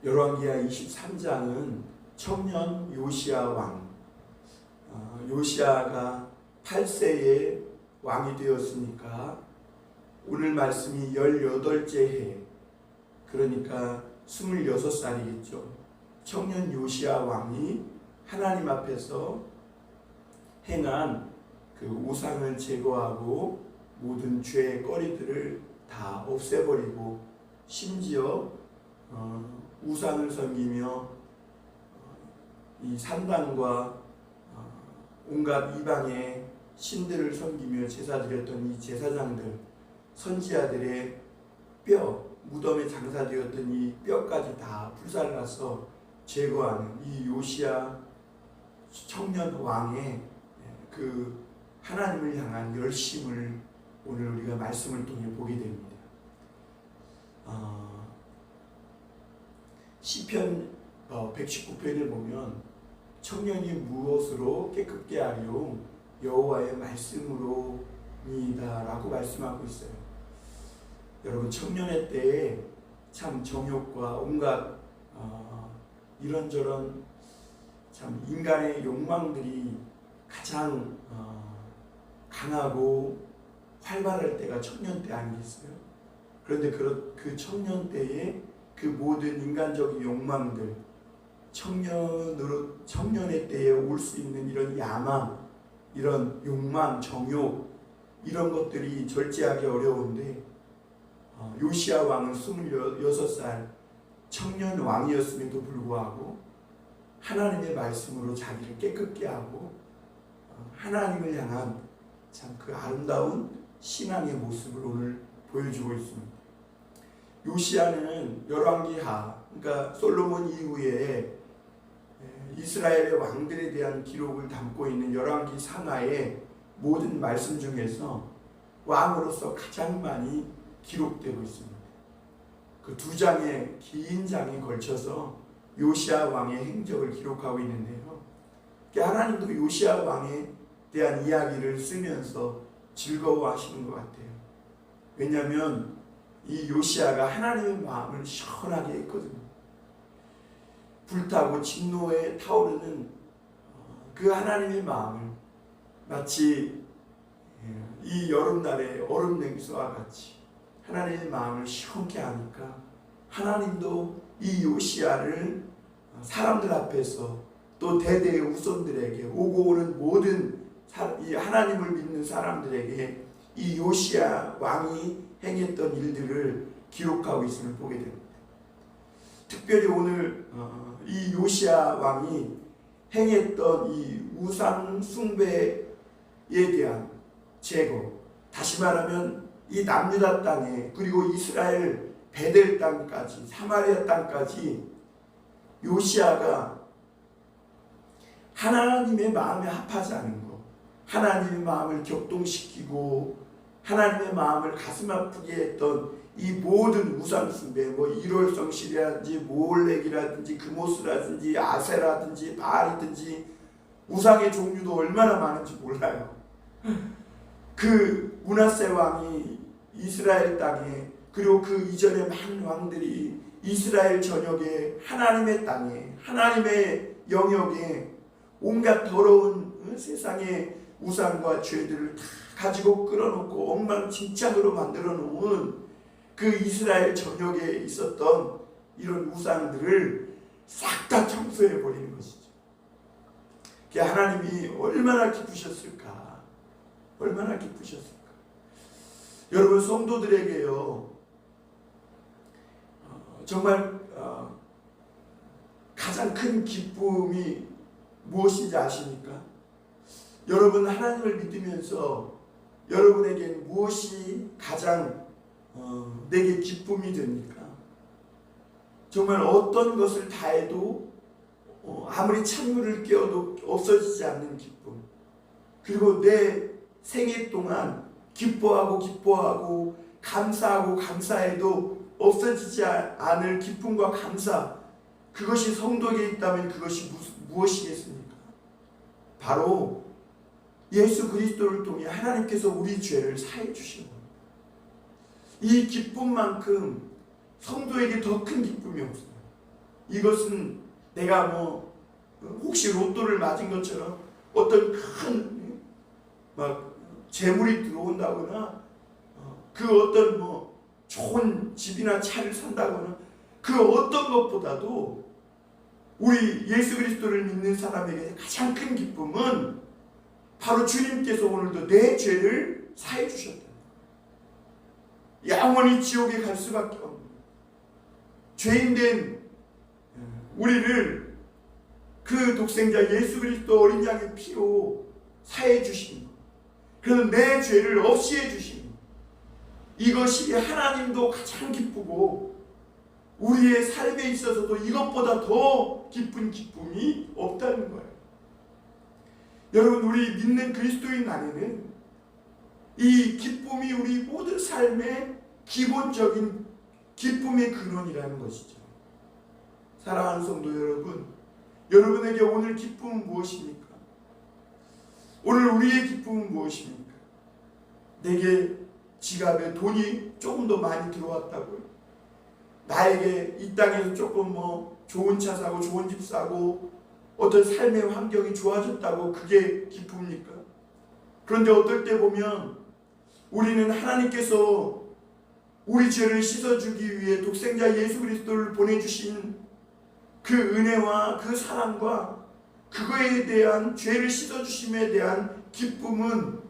열왕기하 23장은 청년 요시야 왕, 요시야가 8세에 왕이 되었으니까 오늘 말씀이 18째 해, 그러니까 26살이겠죠. 청년 요시야 왕이 하나님 앞에서 행한 그 우상을 제거하고 모든 죄의 거리들을 다 없애버리고 심지어 우상을 섬기며 이 산당과 온갖 이방의 신들을 섬기며 제사드렸던 이 제사장들, 선지자들의 뼈, 무덤에 장사되었던 이 뼈까지 다 불살라서 제거하는 이 요시야 청년 왕의 그 하나님을 향한 열심을 오늘 우리가 말씀을 통해 보게 됩니다. 시편 119편을 보면 청년이 무엇으로 깨끗게 하리요? 여호와의 말씀으로니이다 라고 말씀하고 있어요. 여러분, 청년의 때에 참 정욕과 온갖 이런저런 참 인간의 욕망들이 가장 강하고 활발할 때가 청년 때 아니겠어요? 그런데 그 청년 때에 그 모든 인간적인 욕망들, 청년의 때에 올 수 있는 이런 야망, 이런 욕망, 정욕, 이런 것들이 절제하기 어려운데 요시야 왕은 26살 청년 왕이었음에도 불구하고 하나님의 말씀으로 자기를 깨끗게 하고 하나님을 향한 참 그 아름다운 신앙의 모습을 오늘 보여주고 있습니다. 요시야는 열왕기하, 그러니까 솔로몬 이후에 이스라엘의 왕들에 대한 기록을 담고 있는 열왕기 상하의 모든 말씀 중에서 왕으로서 가장 많이 기록되고 있습니다. 그 2장의 긴 장에 걸쳐서 요시야 왕의 행적을 기록하고 있는데요. 하나님도 요시야 왕에 대한 이야기를 쓰면서 즐거워하시는 것 같아요. 왜냐하면 이 요시야가 하나님의 마음을 시원하게 했거든요. 불타고 진노에 타오르는 그 하나님의 마음을 마치 이 여름날의 얼음 냉수와 같이 하나님의 마음을 시원케 하니까 하나님도 이 요시야를 사람들 앞에서 또 대대의 후손들에게 오고 오는 모든 이 하나님을 믿는 사람들에게 이 요시야 왕이 행했던 일들을 기록하고 있음을 보게 됩니다. 특별히 오늘 이 요시야 왕이 행했던 이 우상 숭배에 대한 제거, 다시 말하면 이 남유다 땅에 그리고 이스라엘 베델 땅까지 사마리아 땅까지 요시야가 하나님의 마음에 합하지 않은 것, 하나님의 마음을 격동시키고 하나님의 마음을 가슴 아프게 했던 이 모든 우상 숭배, 뭐 일월성실이라든지 모올렉이라든지 그모스라든지 아세라든지 바알이든지 우상의 종류도 얼마나 많은지 몰라요. 그 므낫세 왕이 이스라엘 땅에, 그리고 그 이전에 많은 왕들이 이스라엘 전역에 하나님의 땅에 하나님의 영역에 온갖 더러운 세상의 우상과 죄들을 다 가지고 끌어놓고 엉망진창으로 만들어 놓은 그 이스라엘 전역에 있었던 이런 우상들을 싹 다 청소해 버리는 것이죠. 하나님이 얼마나 기쁘셨을까? 얼마나 기쁘셨을까? 여러분, 성도들에게요, 정말 가장 큰 기쁨이 무엇인지 아십니까? 여러분, 하나님을 믿으면서 여러분에게는 무엇이 가장 내게 기쁨이 됩니까? 정말 어떤 것을 다 해도 아무리 찬물을 끼워도 없어지지 않는 기쁨, 그리고 내 생애 동안 기뻐하고 감사하고 감사해도 없어지지 않을 기쁨과 감사, 그것이 성도에게 있다면 그것이 무엇이겠습니까? 바로 예수 그리스도를 통해 하나님께서 우리 죄를 사해 주신 겁니다. 이 기쁨만큼 성도에게 더 큰 기쁨이 없어요. 이것은 내가 혹시 로또를 맞은 것처럼 어떤 큰 막 재물이 들어온다거나 그 어떤 좋은 집이나 차를 산다거나 그 어떤 것보다도 우리 예수 그리스도를 믿는 사람에게 가장 큰 기쁨은 바로 주님께서 오늘도 내 죄를 사해 주셨다. 영원히 지옥에 갈 수밖에 없는 죄인된 우리를 그 독생자 예수 그리스도 어린 양의 피로 사해 주신 것, 그래서 내 죄를 없이 해 주신 것, 이것이 하나님도 가장 기쁘고 우리의 삶에 있어서도 이것보다 더 기쁜 기쁨이 없다는 거예요. 여러분, 우리 믿는 그리스도인 안에는 이 기쁨이 우리 모든 삶의 기본적인 기쁨의 근원이라는 것이죠. 사랑하는 성도 여러분, 여러분에게 오늘 기쁨은 무엇입니까? 오늘 우리의 기쁨은 무엇입니까? 내게 지갑에 돈이 조금 더 많이 들어왔다고요? 나에게 이 땅에서 조금 좋은 차 사고 좋은 집 사고 어떤 삶의 환경이 좋아졌다고 그게 기쁩니까? 그런데 어떨 때 보면 우리는 하나님께서 우리 죄를 씻어주기 위해 독생자 예수 그리스도를 보내주신 그 은혜와 그 사랑과 그거에 대한 죄를 씻어주심에 대한 기쁨은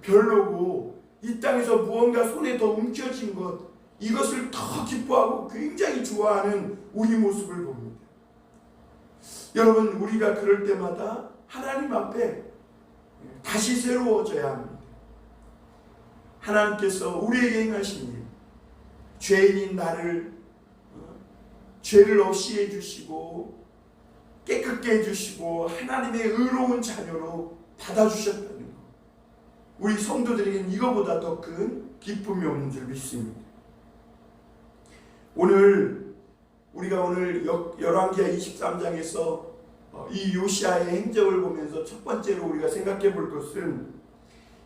별로고, 이 땅에서 무언가 손에 더 움켜진 것, 이것을 더 기뻐하고 굉장히 좋아하는 우리 모습을 봅니다. 여러분, 우리가 그럴 때마다 하나님 앞에 다시 새로워져야 합니다. 하나님께서 우리에게 행하신 일, 죄인인 나를 죄를 없이 해주시고 깨끗게 해주시고 하나님의 의로운 자녀로 받아주셨다는 것, 우리 성도들에게는 이거보다 더 큰 기쁨이 없는 줄 믿습니다. 오늘 열왕기하 23장에서 이 요시아의 행적을 보면서 첫 번째로 우리가 생각해 볼 것은,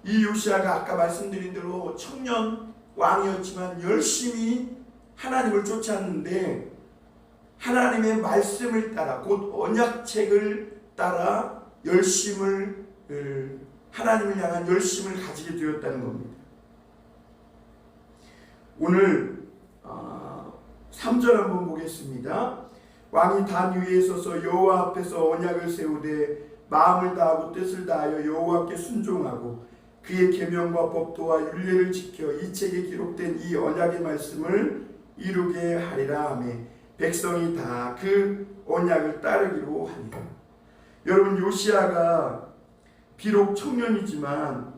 이 요시아가 아까 말씀드린 대로 청년 왕이었지만 열심히 하나님을 쫓았는데 하나님의 말씀을 따라, 곧 언약책을 따라 하나님을 향한 열심을 가지게 되었다는 겁니다. 오늘 3절 한번 보겠습니다. 왕이 단 위에 서서 여호와 앞에서 언약을 세우되 마음을 다하고 뜻을 다하여 여호와께 순종하고 그의 계명과 법도와 율례를 지켜 이 책에 기록된 이 언약의 말씀을 이루게 하리라 하며 백성이 다 그 언약을 따르기로 하니라. 여러분, 요시아가 비록 청년이지만,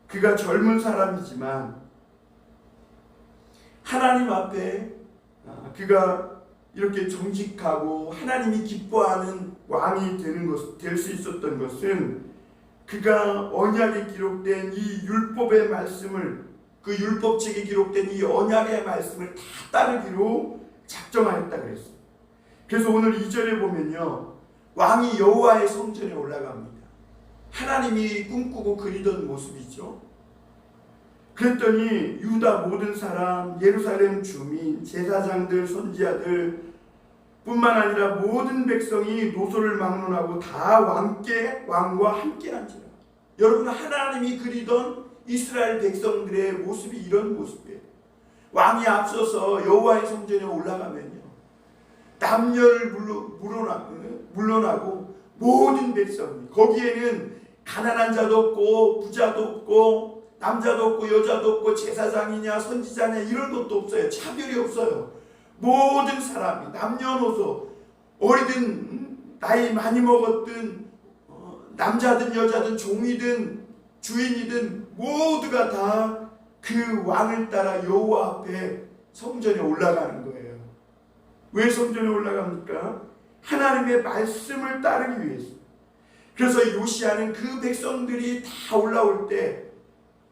그가 젊은 사람이지만 하나님 앞에 그가 이렇게 정직하고 하나님이 기뻐하는 왕이 될 수 있었던 것은, 그가 언약에 기록된 이 율법의 말씀을, 그 율법책에 기록된 이 언약의 말씀을 다 따르기로 작정하였다 그랬어요. 그래서 오늘 2절에 보면요, 왕이 여호와의 성전에 올라갑니다. 하나님이 꿈꾸고 그리던 모습이죠. 그랬더니 유다 모든 사람, 예루살렘 주민, 제사장들, 선지자들 뿐만 아니라 모든 백성이 노소를 막론하고 다 왕과 함께한지라. 여러분, 하나님이 그리던 이스라엘 백성들의 모습이 이런 모습이에요. 왕이 앞서서 여호와의 성전에 올라가면요, 남녀를 물러나고 모든 백성이, 거기에는 가난한 자도 없고 부자도 없고 남자도 없고 여자도 없고 제사장이냐 선지자냐 이런 것도 없어요. 차별이 없어요. 모든 사람이 남녀노소, 어리든 나이 많이 먹었든 남자든 여자든 종이든 주인이든 모두가 다 그 왕을 따라 여호와 앞에 성전에 올라가는 거예요. 왜 성전에 올라갑니까? 하나님의 말씀을 따르기 위해서. 그래서 요시아는 그 백성들이 다 올라올 때,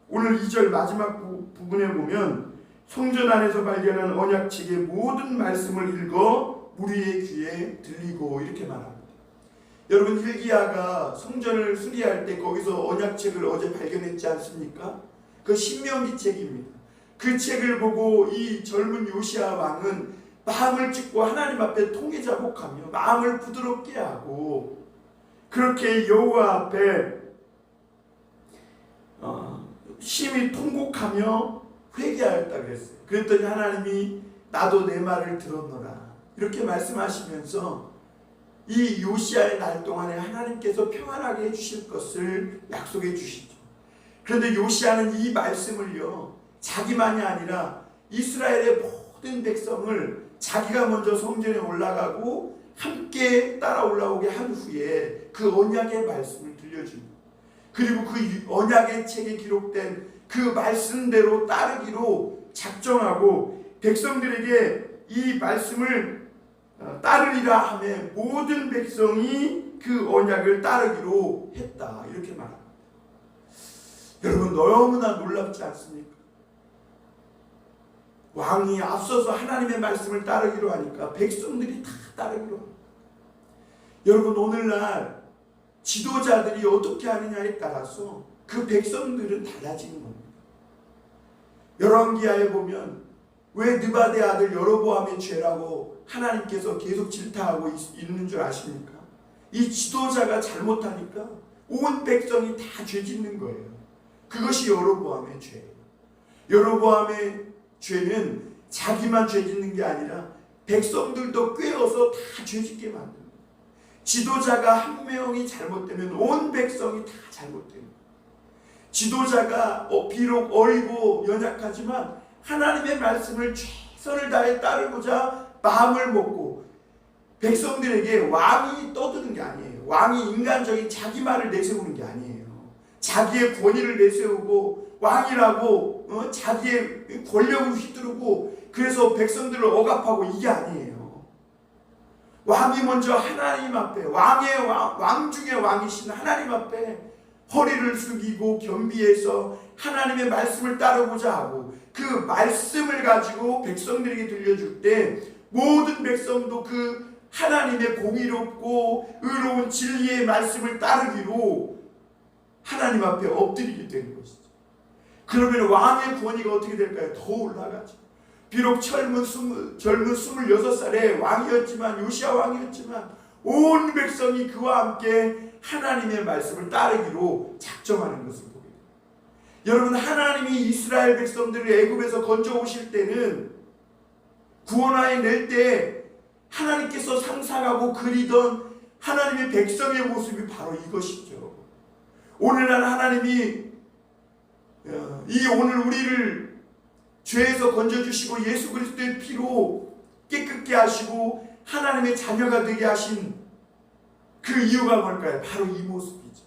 오늘 2절 마지막 부분에 보면 성전 안에서 발견한 언약책의 모든 말씀을 읽어 무리의 귀에 들리고 이렇게 말합니다. 여러분, hilkiya가 성전을 수리할 때 거기서 언약책을 어제 발견했지 않습니까? 그 신명기 책입니다. 그 책을 보고 이 젊은 요시아 왕은 마음을 찢고 하나님 앞에 통회자복하며 마음을 부드럽게 하고 그렇게 여호와 앞에 심히 통곡하며 회개하였다 그랬어요. 그랬더니 하나님이 나도 내 말을 들었노라 이렇게 말씀하시면서 이 요시야의 날 동안에 하나님께서 평안하게 해주실 것을 약속해 주시죠. 그런데 요시야는 이 말씀을요 자기만이 아니라 이스라엘의 모든 백성을 자기가 먼저 성전에 올라가고 함께 따라 올라오게 한 후에 그 언약의 말씀을 들려줍니다. 그리고 그 언약의 책에 기록된 그 말씀대로 따르기로 작정하고 백성들에게 이 말씀을 따르리라 하며 모든 백성이 그 언약을 따르기로 했다 이렇게 말합니다. 여러분 너무나 놀랍지 않습니까? 왕이 앞서서 하나님의 말씀을 따르기로 하니까 백성들이 다 따르기로 합니다. 여러분 오늘날 지도자들이 어떻게 하느냐에 따라서 그 백성들은 달라지는 겁니다. 열왕기하에 보면 왜 느바데 아들 여로보암의 죄라고 하나님께서 계속 질타하고 있는 줄 아십니까? 이 지도자가 잘못하니까 온 백성이 다 죄짓는 거예요. 그것이 여로보암의 죄예요. 여로보암의 죄는 자기만 죄짓는 게 아니라 백성들도 꿰어서 다 죄짓게 만듭니다. 지도자가 한 명이 잘못되면 온 백성이 다 잘못됩니다. 지도자가 비록 어리고 연약하지만 하나님의 말씀을 최선을 다해 따르고자 마음을 먹고 백성들에게 왕이 떠드는 게 아니에요. 왕이 인간적인 자기 말을 내세우는 게 아니에요. 자기의 권위를 내세우고 왕이라고 자기의 권력을 휘두르고 그래서 백성들을 억압하고 이게 아니에요. 왕이 먼저 하나님 앞에 왕 중의 왕이신 하나님 앞에 허리를 숙이고 겸비해서 하나님의 말씀을 따르고자 하고 그 말씀을 가지고 백성들에게 들려줄 때 모든 백성도 그 하나님의 공의롭고 의로운 진리의 말씀을 따르기로 하나님 앞에 엎드리게 되는 것이죠. 그러면 왕의 권위가 어떻게 될까요? 더 올라가죠. 비록 젊은 26살의 왕이었지만 요시야 왕이었지만 온 백성이 그와 함께 하나님의 말씀을 따르기로 작정하는 것을 보게 됩니다. 여러분 하나님이 이스라엘 백성들을 애굽에서 건져 오실 때는 구원하여 낼 때 하나님께서 상상하고 그리던 하나님의 백성의 모습이 바로 이것이죠. 오늘날 하나님이 오늘 우리를 죄에서 건져주시고 예수 그리스도의 피로 깨끗게 하시고 하나님의 자녀가 되게 하신 그 이유가 뭘까요? 바로 이 모습이죠.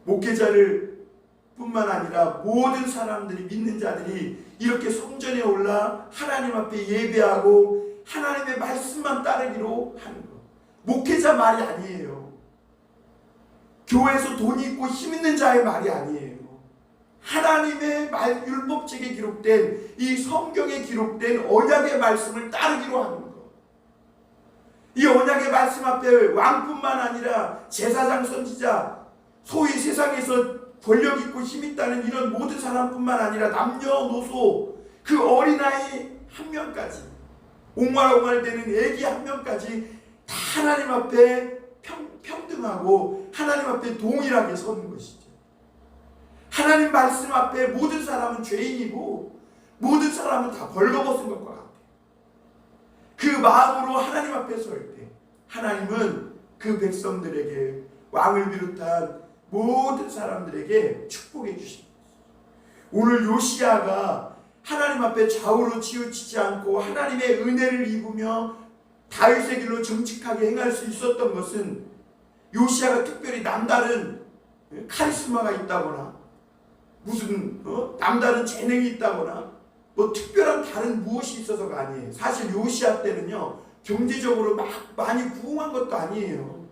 목회자를 뿐만 아니라 모든 사람들이 믿는 자들이 이렇게 성전에 올라 하나님 앞에 예배하고 하나님의 말씀만 따르기로 하는 것. 목회자 말이 아니에요. 교회에서 돈 있고 힘 있는 자의 말이 아니에요. 하나님의 율법책에 기록된 이 성경에 기록된 언약의 말씀을 따르기로 하는 것. 이 언약의 말씀 앞에 왕뿐만 아니라 제사장 선지자 소위 세상에서 권력 있고 힘 있다는 이런 모든 사람뿐만 아니라 남녀노소 그 어린아이 한 명까지 옹알옹알대는 애기 한 명까지 다 하나님 앞에 평등하고 하나님 앞에 동일하게 서는 것이죠. 하나님 말씀 앞에 모든 사람은 죄인이고 모든 사람은 다 벌거벗은 것과 같아요. 그 마음으로 하나님 앞에 설 때 하나님은 그 백성들에게 왕을 비롯한 모든 사람들에게 축복해 주십니다. 오늘 요시야가 하나님 앞에 좌우로 치우치지 않고 하나님의 은혜를 입으며 다윗의 길로 정직하게 행할 수 있었던 것은 요시야가 특별히 남다른 카리스마가 있다거나 무슨 남다른 재능이 있다거나 뭐 특별한 다른 무엇이 있어서가 아니에요. 사실 요시야 때는요 경제적으로 막 많이 부흥한 것도 아니에요.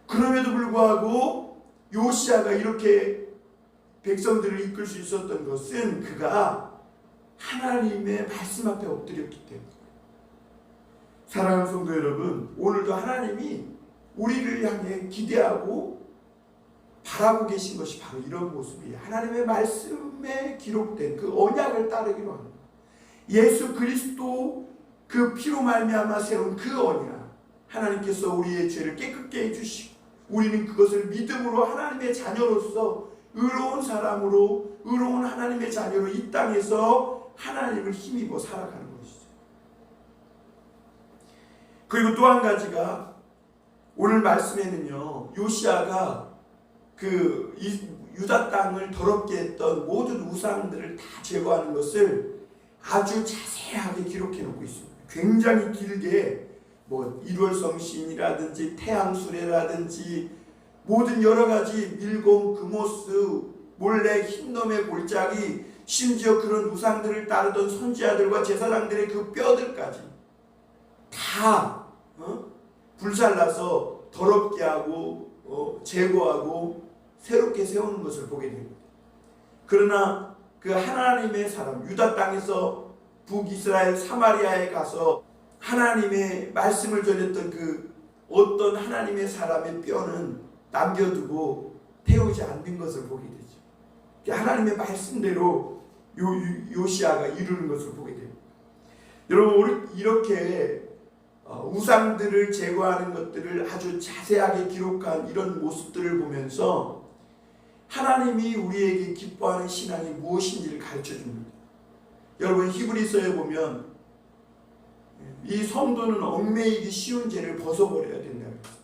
그럼에도 불구하고 요시야가 이렇게 백성들을 이끌 수 있었던 것은 그가 하나님의 말씀 앞에 엎드렸기 때문에. 사랑하는 성도 여러분, 오늘도 하나님이 우리를 향해 기대하고 바라고 계신 것이 바로 이런 모습이에요. 하나님의 말씀에 기록된 그 언약을 따르기로 합니다. 예수 그리스도 그 피로 말미암아 세운 그 언약, 하나님께서 우리의 죄를 깨끗게 해주시고 우리는 그것을 믿음으로 하나님의 자녀로서 의로운 사람으로, 의로운 하나님의 자녀로 이 땅에서 하나님을 힘입어 살아가는 것이죠. 그리고 또 한 가지가 오늘 말씀에는요, 요시야가 그 유다 땅을 더럽게 했던 모든 우상들을 다 제거하는 것을 아주 자세하게 기록해 놓고 있습니다. 굉장히 길게 뭐 일월성신이라든지 태양수레라든지 모든 여러 가지 밀곰, 금오스, 몰래 흰놈의 골짜기, 심지어 그런 우상들을 따르던 선지자들과 제사장들의 그 뼈들까지 다 불살라서 더럽게 하고 제거하고 새롭게 세우는 것을 보게 됩니다. 그러나 그 하나님의 사람, 유다 땅에서 북이스라엘 사마리아에 가서 하나님의 말씀을 전했던 그 어떤 하나님의 사람의 뼈는 남겨두고 태우지 않는 것을 보게 되죠. 하나님의 말씀대로 요시야가 이루는 것을 보게 됩니다. 여러분, 이렇게 우상들을 제거하는 것들을 아주 자세하게 기록한 이런 모습들을 보면서 하나님이 우리에게 기뻐하는 신앙이 무엇인지를 가르쳐 줍니다. 여러분, 히브리서에 보면 이 성도는 얽매이기 쉬운 죄를 벗어버려야 된다고 했어요.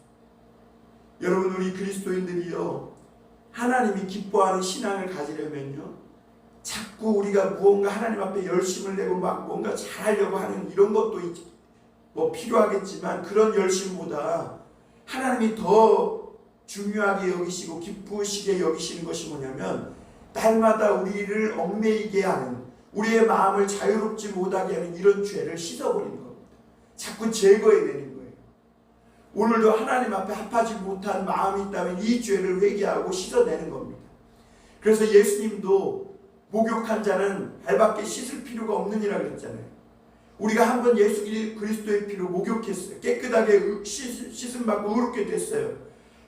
여러분, 우리 그리스도인들이요, 하나님이 기뻐하는 신앙을 가지려면요, 자꾸 우리가 무언가 하나님 앞에 열심을 내고 막 뭔가 잘하려고 하는 이런 것도 뭐 필요하겠지만, 그런 열심보다 하나님이 더 중요하게 여기시고 기쁘시게 여기시는 것이 뭐냐면, 날마다 우리를 얽매이게 하는, 우리의 마음을 자유롭지 못하게 하는 이런 죄를 씻어버리는 겁니다. 자꾸 제거해내는 거예요. 오늘도 하나님 앞에 합하지 못한 마음이 있다면 이 죄를 회개하고 씻어내는 겁니다. 그래서 예수님도 목욕한 자는 발밖에 씻을 필요가 없느니라 그랬잖아요. 우리가 한번 예수 그리스도의 피로 목욕했어요. 깨끗하게 씻음 받고 의롭게 됐어요.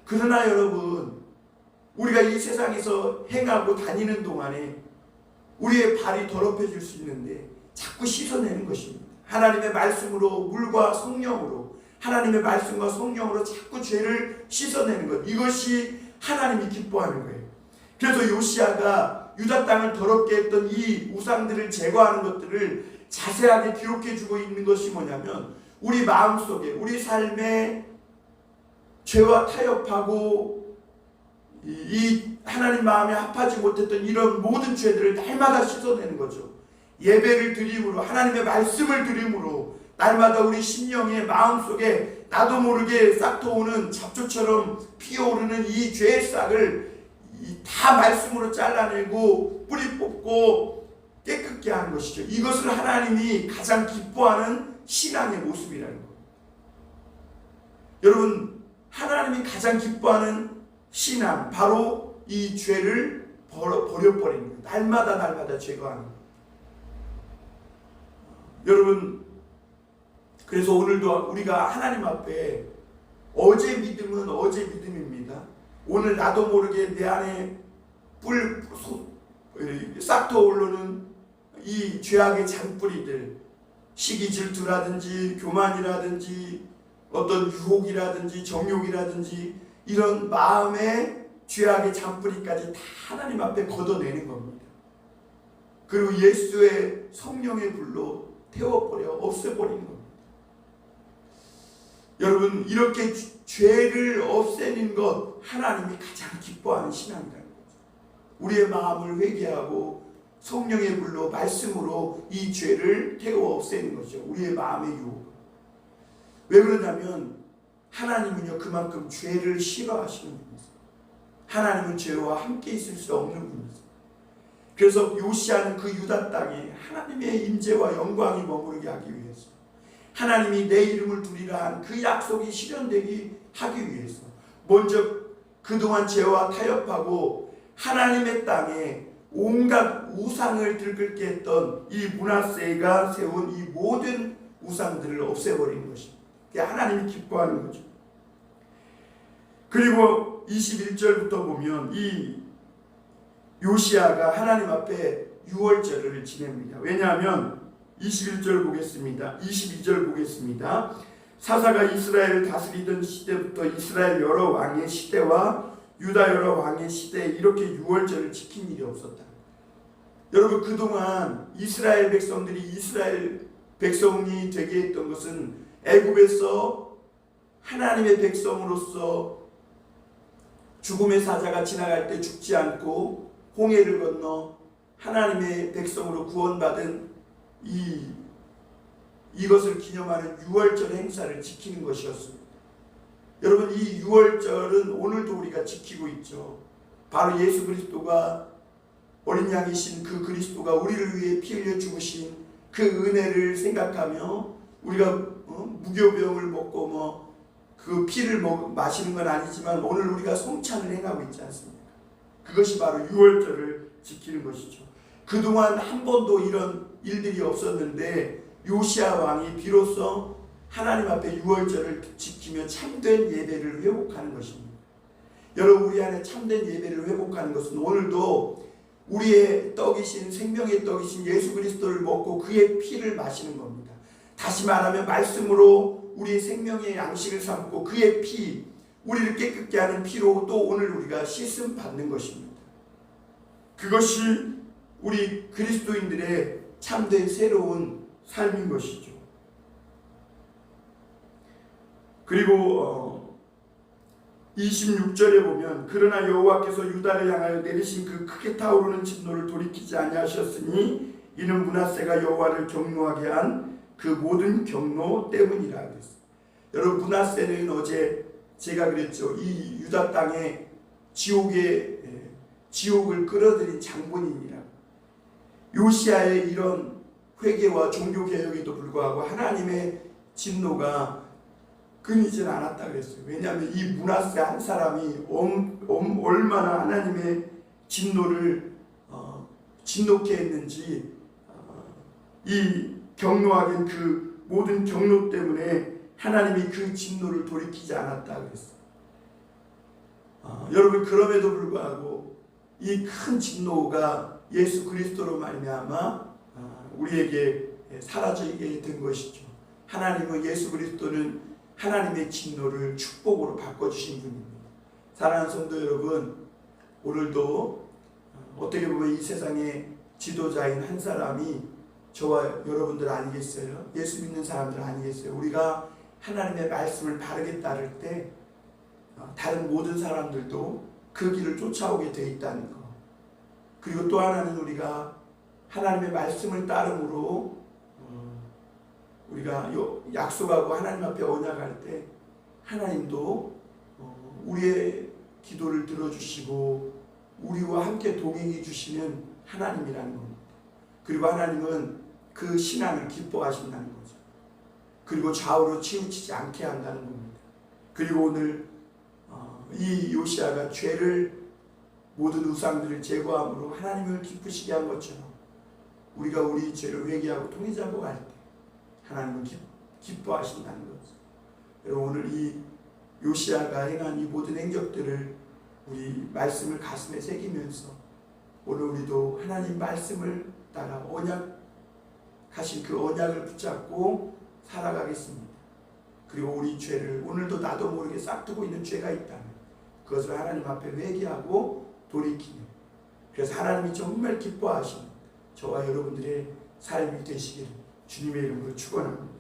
그러나 여러분, 우리가 이 세상에서 행하고 다니는 동안에 우리의 발이 더럽혀질 수 있는데 자꾸 씻어내는 것입니다. 하나님의 말씀으로, 물과 성령으로, 하나님의 말씀과 성령으로 자꾸 죄를 씻어내는 것, 이것이 하나님이 기뻐하는 거예요. 그래서 요시야가 유다 땅을 더럽게 했던 이 우상들을 제거하는 것들을 자세하게 기록해주고 있는 것이 뭐냐면, 우리 마음속에, 우리 삶에 죄와 타협하고 이 하나님 마음에 합하지 못했던 이런 모든 죄들을 날마다 씻어내는 거죠. 예배를 드림으로, 하나님의 말씀을 드림으로 날마다 우리 심령의 마음속에 나도 모르게 싹트오는 잡초처럼 피어오르는 이 죄의 싹을 다 말씀으로 잘라내고 뿌리 뽑고 깨끗게 하는 것이죠. 이것을 하나님이 가장 기뻐하는 신앙의 모습이라는 거예요. 여러분, 하나님이 가장 기뻐하는 신앙, 바로 이 죄를 버려버리는 거예요. 날마다 제거하는 거예요. 여러분, 그래서 오늘도 우리가 하나님 앞에, 어제 믿음은 어제 믿음입니다. 오늘 나도 모르게 내 안에 싹터 오르는 이 죄악의 잔뿌리들, 시기 질투라든지 교만이라든지 어떤 유혹이라든지 정욕이라든지 이런 마음의 죄악의 잔뿌리까지 다 하나님 앞에 걷어내는 겁니다. 그리고 예수의 성령의 불로 태워버려 없애버리는 겁니다. 여러분, 이렇게 죄를 없애는 것, 하나님이 가장 기뻐하는 신앙이라는 거죠. 우리의 마음을 회개하고 성령의 불로, 말씀으로 이 죄를 태워 없애는 것이죠. 우리의 마음의 유혹. 왜 그러냐면 하나님은요, 그만큼 죄를 싫어하시는 분이세요. 하나님은 죄와 함께 있을 수 없는 분이세요. 그래서 요시야는 그 유다 땅에 하나님의 임재와 영광이 머무르게 하기 위해서, 하나님이 내 이름을 두리라 한 그 약속이 실현되기 하기 위해서 먼저 그동안 죄와 타협하고 하나님의 땅에 온갖 우상을 들끓게 했던 이 므낫세가 세운 이 모든 우상들을 없애버리는 것입니다. 그게 하나님이 기뻐하는 거죠. 그리고 21절부터 보면 이 요시야가 하나님 앞에 유월절을 지냅니다. 왜냐하면 21절 보겠습니다. 22절 보겠습니다. 사사가 이스라엘을 다스리던 시대부터 이스라엘 여러 왕의 시대와 유다 여러 왕의 시대에 이렇게 유월절을 지킨 일이 없었다. 여러분, 그동안 이스라엘 백성들이 이스라엘 백성이 되게 했던 것은 애굽에서 하나님의 백성으로서 죽음의 사자가 지나갈 때 죽지 않고 홍해를 건너 하나님의 백성으로 구원받은 이것을 기념하는 유월절 행사를 지키는 것이었습니다. 여러분, 이 유월절은 오늘도 우리가 지키고 있죠. 바로 예수 그리스도가 어린 양이신 그 그리스도가 우리를 위해 피 흘려 죽으신 그 은혜를 생각하며 우리가 무교병을 먹고 그 피를 마시는 건 아니지만 오늘 우리가 성찬을 행하고 있지 않습니까? 그것이 바로 유월절을 지키는 것이죠. 그동안 한 번도 이런 일들이 없었는데 요시야 왕이 비로소 하나님 앞에 유월절을 지키며 참된 예배를 회복하는 것입니다. 여러분, 우리 안에 참된 예배를 회복하는 것은 오늘도 우리의 떡이신 생명의 떡이신 예수 그리스도를 먹고 그의 피를 마시는 겁니다. 다시 말하면 말씀으로 우리의 생명의 양식을 삼고 그의 피, 우리를 깨끗게 하는 피로 또 오늘 우리가 씻음 받는 것입니다. 그것이 우리 그리스도인들의 참된 새로운 삶인 것이죠. 그리고 26절에 보면 그러나 여호와께서 유다를 향하여 내리신 그 크게 타오르는 진노를 돌이키지 아니하셨으니 이는 므낫세가 여호와를 경노하게 한 그 모든 경노 때문이라 그랬어요. 여러분, 므낫세는 어제 제가 그랬죠. 이 유다 땅에 지옥을 끌어들인 장본인이라고. 요시야의 이런 회개와 종교개혁에도 불구하고 하나님의 진노가 끊이질 않았다 그랬어요. 왜냐하면 이 므낫세 한 사람이 얼마나 하나님의 진노를 진노케 했는지 이 경노하긴 그 모든 경노 때문에 하나님이 그 진노를 돌이키지 않았다 그랬어요. 여러분, 그럼에도 불구하고 이 큰 진노가 예수 그리스도로 말미암아 우리에게 사라지게 된 것이죠. 하나님은 예수 그리스도는 하나님의 진노를 축복으로 바꿔주신 분입니다. 사랑하는 성도 여러분, 오늘도 어떻게 보면 이 세상의 지도자인 한 사람이 저와 여러분들 아니겠어요? 예수 믿는 사람들 아니겠어요? 우리가 하나님의 말씀을 바르게 따를 때 다른 모든 사람들도 그 길을 쫓아오게 돼 있다는 것. 그리고 또 하나는 우리가 하나님의 말씀을 따름으로 우리가 약속하고 하나님 앞에 언약할 때 하나님도 우리의 기도를 들어주시고 우리와 함께 동행해 주시는 하나님이라는 겁니다. 그리고 하나님은 그 신앙을 기뻐하신다는 거죠. 그리고 좌우로 치우치지 않게 한다는 겁니다. 그리고 오늘 이 요시야가 죄를 모든 우상들을 제거함으로 하나님을 기쁘시게 한 것처럼 우리가 우리 죄를 회개하고 통회자고 할 때 하나님은 기뻐하신다는 거죠. 여러분, 오늘 이 요시야가 행한 이 모든 행적들을 우리 말씀을 가슴에 새기면서 오늘 우리도 하나님 말씀을 따라 언약하신 그 언약을 붙잡고 살아가겠습니다. 그리고 우리 죄를 오늘도 나도 모르게 싹두고 있는 죄가 있다면 그것을 하나님 앞에 회개하고 돌이키는, 그래서 하나님이 정말 기뻐하시는 저와 여러분들의 삶이 되시기를 주님의 이름으로 축원합니다.